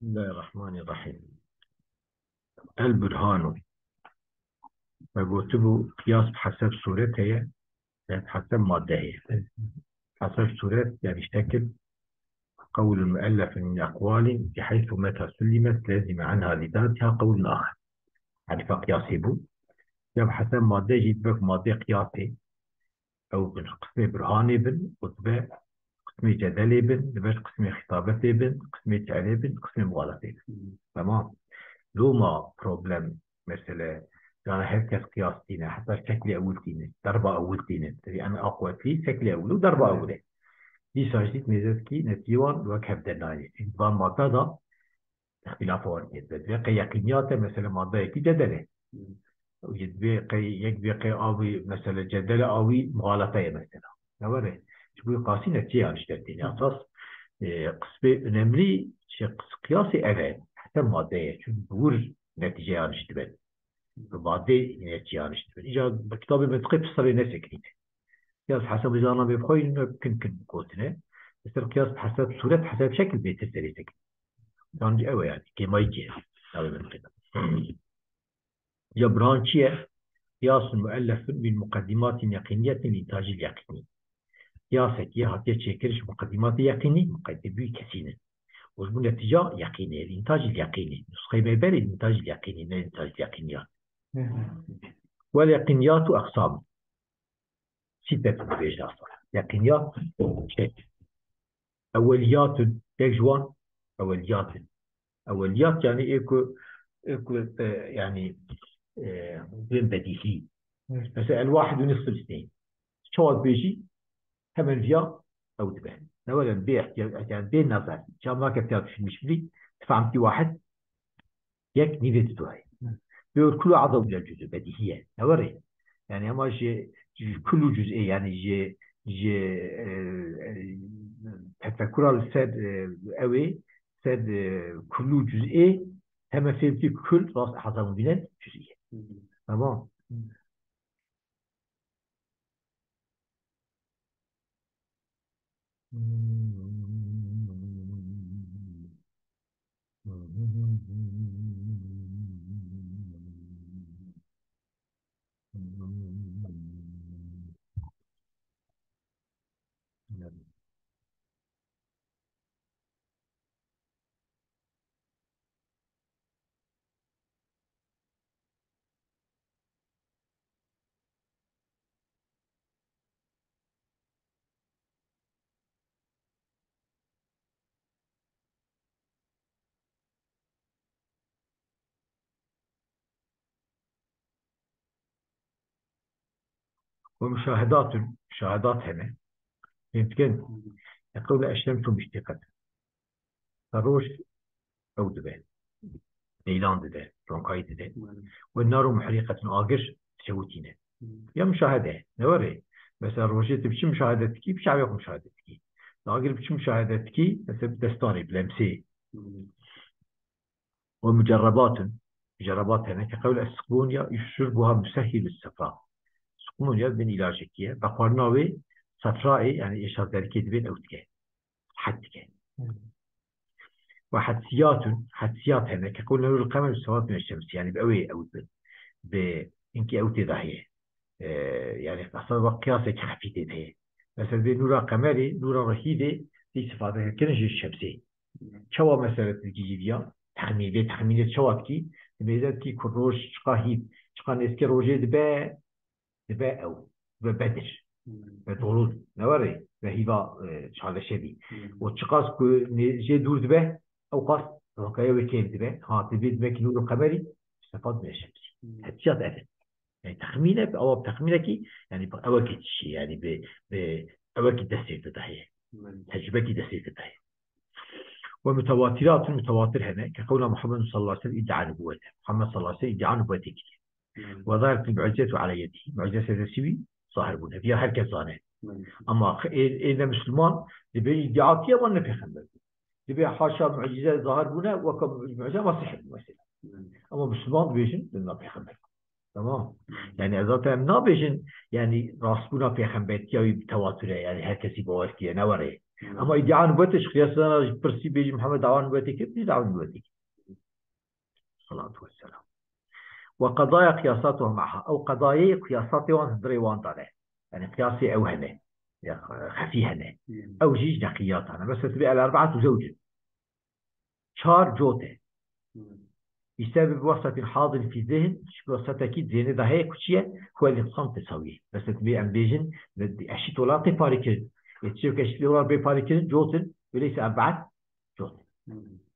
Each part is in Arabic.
الله الرحمن الرحيم. البرهان فقلت قياس بحسب صورته يعني بحسب مادة هي حسب صورة يعني شكل قول المؤلف من أقوال بحيث متى سلمت لازم عنها لذاتها قول آخر يعني فقياسي بو يعني بحسب مادة جيت بك مادة قياسي أو قسم برهاني بن قطبة قسم جدلي بن لباش قسم خطابتي بن قسم تعلي بن قسم مغالطي بن تمام لو ما بروبلم مثلا يعني هركز قياس دينا حتى شكل أول دينا ضربة أول دينا يعني أنا أقوى في شكل أول وضربة أولى دي ساجدت ميزتكي نتيوان وكهف دناي إنسان ما تدا اختلاف واردين بقي يقينيات مثلا ما ضايق جدله ويتبقي يكبقي أوي مثلا جدله أوي مغالطة مثلا نوري شو قاسي نتيجة اشتريتين أساس قسم önemli şey kıyası evet hatta maddeye çünkü bu netice yarıştı madde netice yarıştı İca kitabı منطقي بصري نسكني قياس حسب إذا بيبخوي يمكن قوتنا بس القياس حسب صورة حسب شكل بيتسري سكن يعني أوي يعني كما يجي هذا منطقي جبران شيء قياس مؤلف من مقدمات يقينية لإنتاج اليقيني قياسك يا هاتي تشكلش مقدمات يقيني مقدمي كثيرة والنتيجة يقينية الإنتاج اليقيني نسخة ما بين الإنتاج اليقيني من الإنتاج اليقينيات واليقينيات أقسام ستة بيجاس يقينيات شيء أوليات يجوان أوليات أوليات يعني إيكو يعني بين بديهي مثلا الواحد ونصف الاثنين شو بيجي هم فيها أو تبان أولا بيع يعني بين نظر شو ما كتبت في المشبري فهمتي واحد يك نيفيت دوهاي بيقول كل عضو إلى الجزء بديهية نوري يعني أما كل جزئية يعني جي تفكر السد أوي سد كل جزئية هم في كل راس حسب بين جزئية تمام ومشاهدات مشاهدات هنا يمكن يقول الشمس مشتقة فروش أو دبان ليلان دبان رونقاي دبان والنار محرقة آجر سوتينا يا مشاهدة نوري مثلا روجيت بشي مشاهدتكي بشي عم يقوم مشاهدتكي آجر بشي مشاهدتكي مثلا دستاني بلمسي ومجربات مجربات هنا كقول السكونيا يشربها مسهل الصفراء سكونيا بين علاجكية بقرناوي صفراء يعني إشارة ذلك بين أوتكي حتى وحدسيات حدسيات هنا كقول نور القمر والسواد من الشمس يعني بأوي أو بإنك أو تضاهية يعني أصلا قياسك خفيفة هي مثلا بين نور قمري نور رهيبة في صفاتها كنج الشمسي شوا مثلا الجيجيبيا تخمينات شوا بكي بيزاد كي كروش شقاهيب شقا نسكي روجي دبا أو بدر بدورود نوري فهيبا شغله شبي وتشقاس جي دور دبا او قاس ركايا وكيف دبا ها تبي دبا كيلو القمري استفاد من الشمس هتشات أفل يعني تخمينك او بتخمينك يعني بأوكي شيء يعني بأوكي دستي تضحية تجربتي دستي تضحية ومتواترات المتواتر هنا كقول محمد صلى الله عليه وسلم ادعى نبوته محمد صلى الله عليه وسلم ادعى نبوته وظهرت المعجزة على يده معجزة السوي ظاهر بنا فيها هركز ظانه أما إذا مسلمان لبي ادعاء ما نفي خمر لبي حاشا معجزة ظاهر بنا وكم معجزة ما صحيح مثلا أما مسلمان بيجن لنا في خمر تمام يعني إذا تم نبيجن يعني راس بنا في خمر كيا بتواتر يعني هركز يبغى كيا نوري أما إدعاء نبوتش قياسنا برسي بيجي محمد دعوة نبوتك دعوة نبوتك الصلاة والسلام. وقضايا قياساتها معها أو قضايا قياساتها دريوان طالع يعني قياسي أو هنا خفي هنا أو جيج نقيات أنا بس تبقى الأربعة زوج شار جوته بسبب وسط حاضر في ذهن وسط أكيد ذهن ده هيك شيء هو اللي تصم تسويه بس تبقى أم بيجن أشيت ولا تفاركين يتصير كشيت ولا بفاركين جوتن وليس أربعة جوتن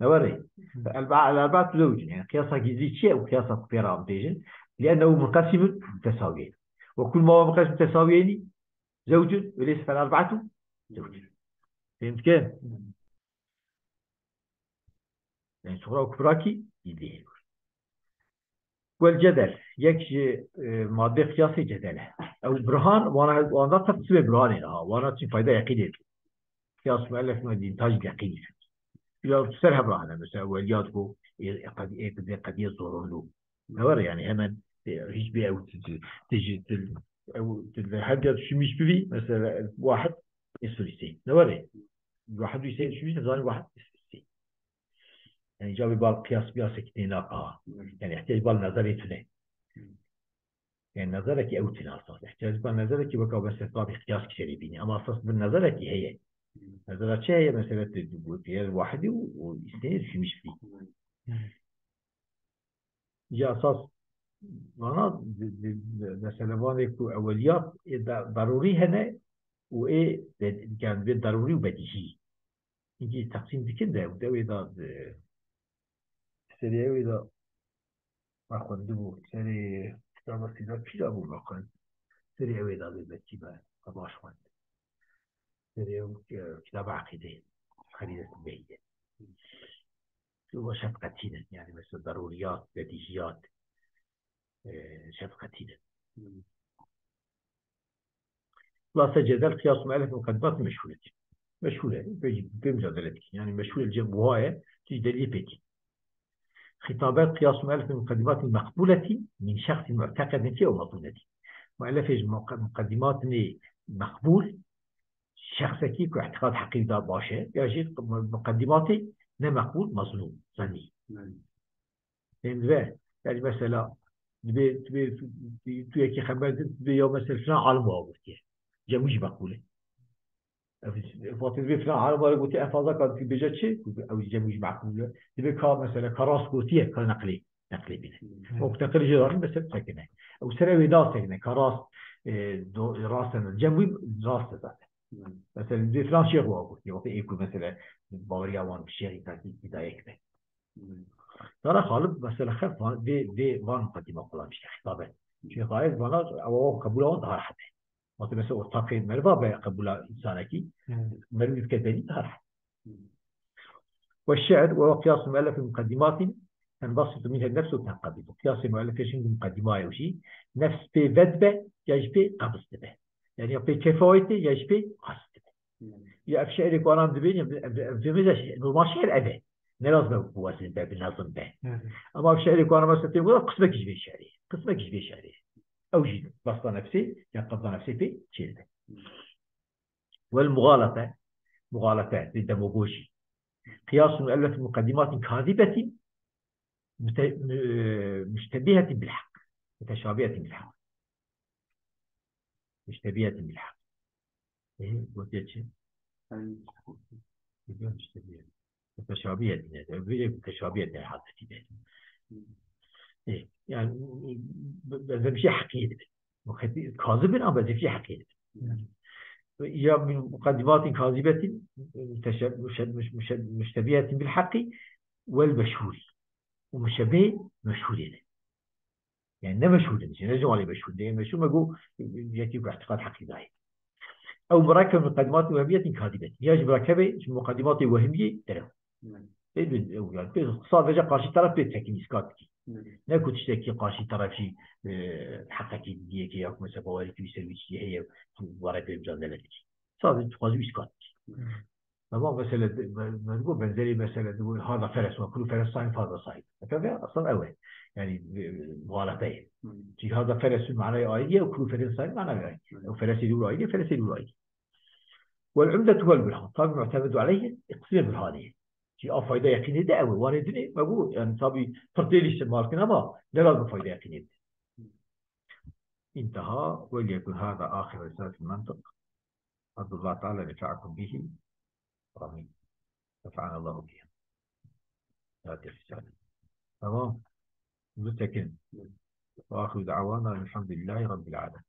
نوري الأربعة زوج يعني قياسها جزء شيء وقياسها قيرة أم بيجن لأنه منقسم متساويين وكل ما هو منقسم متساويين زوج وليس فالأربعة زوج فهمت كيف؟ يعني صغرى وكبراكي يديه والجدل يكشي مادة قياسي جدله أو برهان وأنا تقسم برهان وأنا فايدة يقينية قياس مؤلف من إنتاج يقيني لو تسرها برهان مثلا ولياتكو قد يظهر له نور يعني همان هيش بي أو تجي أو هذا شو مش بي مثلا واحد الثلاثي نوري واحد يسوي شو مش واحد الثلاثي يعني جاب بال قياس اثنين يعني يحتاج بال نظري اثنين يعني نظرك أو تناصر يحتاج بال نظرك وكا بس طابق قياس كثير بيني أما أساس بالنظرك هي نظرك هي مسألة فيها الواحد واثنين في مش فيه جاء أساس وانا مثلا وانا أوليات ضروري هنا وإيه كان بالضروري وبديهي يجي تقسيم كده وده إذا سريع إذا ما خندبو سريع كتاب سيدا فيلا أبو مقال سريع إذا بالبتيبة أباش خند سريع كتاب عقيدة خريدة البهية هو شفقتين يعني مثل ضروريات بديهيات شفقتين خلاصة جدل قياس مؤلف مقدمات مشهورة بمجادلتك يعني مشهورة الجمهورية تجدلية بيتي خطابات قياس مؤلف المقدمات المقبولة من شخص معتقد فيه أو مظنة مؤلف مقدمات مقبول شخص كيف اعتقاد حقيقة باشه يجي مقدماتي مقبول مظلوم ظني يعني مثلا تو یکی خبر به یا مثل فلان عالم آورده جمعش مقبوله فاطمه فلان عالم آورده گفتی افاضا کار که بجا چه او جمعش مقبوله دیگه کار مثلا کاراس گفتیه کار نقلی بینه وقت نقلی جداریم مثل سکنه او سر ویدا سکنه کاراس راست جمعی راست داده مثلا دی فلان شیخ آورده وقتی ایکو مثلا باوری اوان شیخی تاکی هدایه کنه ترى خالد مثلا خف دي وان قديمة قلنا مش خطابة شيء قاعد وانا أو قبوله ظهر حتى مثلا مثلا وثاقي مرضى بقبول إنسانكي مرضى كذلك ظهر حتى والشعر وهو قياس مؤلف مقدمات تنبسط منها النفس وتنقبض قياس مؤلف يشين مقدمة أو شيء نفس بذبة يجب قبض به يعني في كفايته يجب قصد به يا في شعرك وانا مدبين في مزاج ما شعر أبي نلازم بوازن به بالنظم به اما في شعري وانا مثلا تقول قسمك جبي شعري او جيد بسط نفسي يقضى نفسي في شيء والمغالطه مغالطه بالدموغوشي قياس مؤلف مقدمات كاذبه مشتبهه بالحق متشابهه بالحق مشتبهه بالحق ايه قلت شيء مشتبهه متشابهه بالحق إيه يعني بزمشي حقيقة كاذب أو بزمشي حقيقة يا من مقدمات كاذبة مشتبهة بالحق والمشهور ومشبه مشهورين يعني لا مشهور مش نجم عليه مشهور ده مشهور ما جو يأتي اعتقاد حقيقي أو مركب من مقدمات وهمية كاذبة يجب مركبة مقدمات وهمية ترى يعني اقتصاد رجع قارشي طرف بيتسكين إسكاتكي نكو تشتكي قارشي طرف شيء حقكي ديكي يا مثلا بواري في سيرفيس هي ورا بمجادلتك صار تقاضي إسكاتكي تمام مثلا ما نقول بنزلي مثلا نقول هذا فرس وكل فرس صايم هذا صايم فهذا أصلا أول يعني مغالطين هذا فرس معناه آية وكل فرس صايم معناه آية أو فرس يقول آية فرس يقول آية والعمدة هو البرهان طبعا معتمد عليه اقصير برهانية شيء فايدة يقينية ده أول وانا دني مقبول يعني طبي فرتيلي الشمال كنا ما نرى بفايدة يقينية انتهى وليكن هذا آخر رسالة المنطق أرجو الله تعالى نفعكم به آمين نفعنا الله به هذه الرسالة تمام متكن وآخر دعوانا الحمد لله رب العالمين